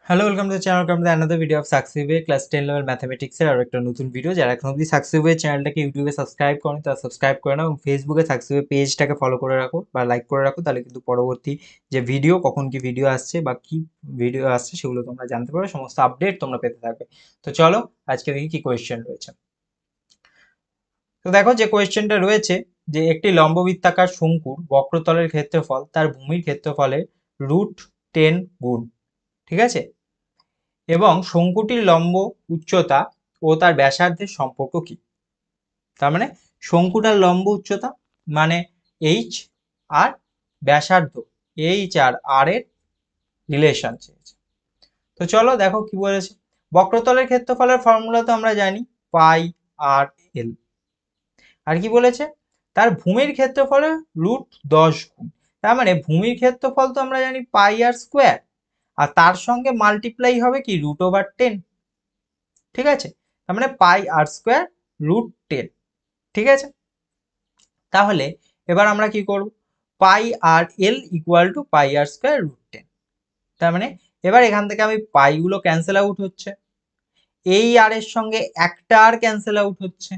Hello, welcome to channel, welcome to another video of success way class 10 level ম্যাথমেটিক্সের আরো একটা নতুন video. যারা এখন অবধি সাকসেস ওয়ে চ্যানেলটাকে ইউটিউবে সাবস্ক্রাইব করেন তারা সাবস্ক্রাইব করে নাও এবং ফেসবুকে সাকসেস ওয়ে পেজটাকে ফলো করে রাখো বা লাইক করে রাখো, তাহলে কিন্তু পরবর্তী যে ভিডিও কখন কি ভিডিও আসছে বা কি ভিডিও আসছে সেগুলো তোমরা জানতে পারো, সমস্ত আপডেট তোমরা পেতে থাকবে। তো চলো আজকে দেখি কি কোয়েশ্চেন রয়েছে। তো দেখো যে কোয়েশ্চেনটা রয়েছে যে একটি লম্ববৃত্তাকার শঙ্কুর বক্রতলের ক্ষেত্রফল তার ভূমির ক্ষেত্রফলের √10 গুণ, ঠিক আছে, এবং শঙ্কুটির লম্ব উচ্চতা ও তার ব্যাসার্ধের সম্পর্ক কি। তার মানে শঙ্কুটার লম্ব উচ্চতা মানে এইচ, আর ব্যাসার্ধ এইচ আর আর এর রিলেশন চেয়েছে। তো চলো দেখো কি বলেছে। বক্রতলের ক্ষেত্রফলের ফর্মুলা তো আমরা জানি, পাই আর এল। আর কি বলেছে, তার ভূমির ক্ষেত্রফলের √10 গুণ। তার মানে ভূমির ক্ষেত্রফল তো আমরা জানি পাই আর স্কোয়ার, আর তার সঙ্গে মাল্টিপ্লাই হবে কি √10, ঠিক আছে। তার মানে পাই আর স্কোয়ার √10, ঠিক আছে। তাহলে এবার আমরা কি করব, pi R L equal to pi R square √10। তার মানে এবার এখান থেকে আমি পাইগুলো ক্যান্সেল আউট হচ্ছে, এই আর এর সঙ্গে একটা আর ক্যান্সেল আউট হচ্ছে,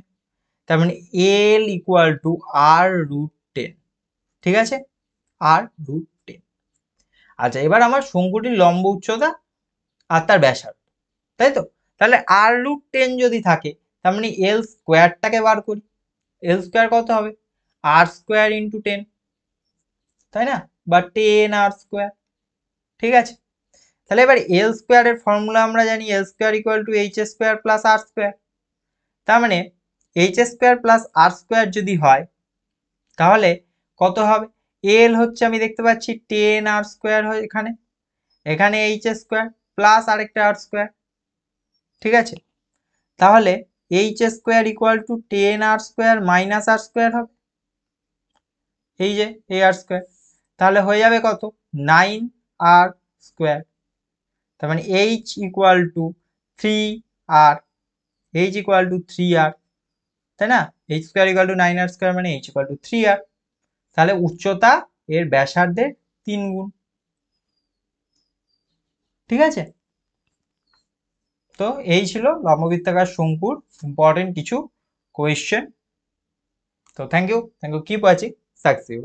তার মানে এল ইকুয়াল টু আর√10, ঠিক আছে, আর√10। আচ্ছা, এবার আমার শঙ্কুটির লম্ব উচ্চতা আর তার ব্যাসার্ধ, তাই তো। তাহলে আর√10 যদি থাকে তার মানে এল স্কোয়ারটাকে বার করি। এল স্কোয়ার কত হবে, আর স্কোয়ার ইন্টু 10, তাই না, বা 10r², ঠিক আছে। তাহলে এবার এল স্কোয়ারের ফর্মুলা আমরা জানি, L square equal to H square plus R square. তার মানে H square plus R square যদি হয় তাহলে কত হবে, এল হচ্ছে আমি দেখতে পাচ্ছি 10r² হয় এখানে, এখানে এইচ স্কোয়ার প্লাস আরেকটা আর স্কোয়ার, ঠিক আছে। তাহলে H square equal to 10r² minus r square হবে, এই যে এই আর স্কোয়ার, তাহলে হয়ে যাবে কত 9r²। তার মানে H equal to 3r, H equal to 3r, তাই না। H square equal two 9r² মানে এইচ ইকুয়াল টু 3r। তাহলে উচ্চতা এর ব্যাসার্ধের 3 গুণ, ঠিক আছে। তো এই ছিল লম্ববৃত্তাকার শঙ্কুর ইম্পর্টেন্ট কিছু কোয়েশ্চেন। তো thank you, keep watching success.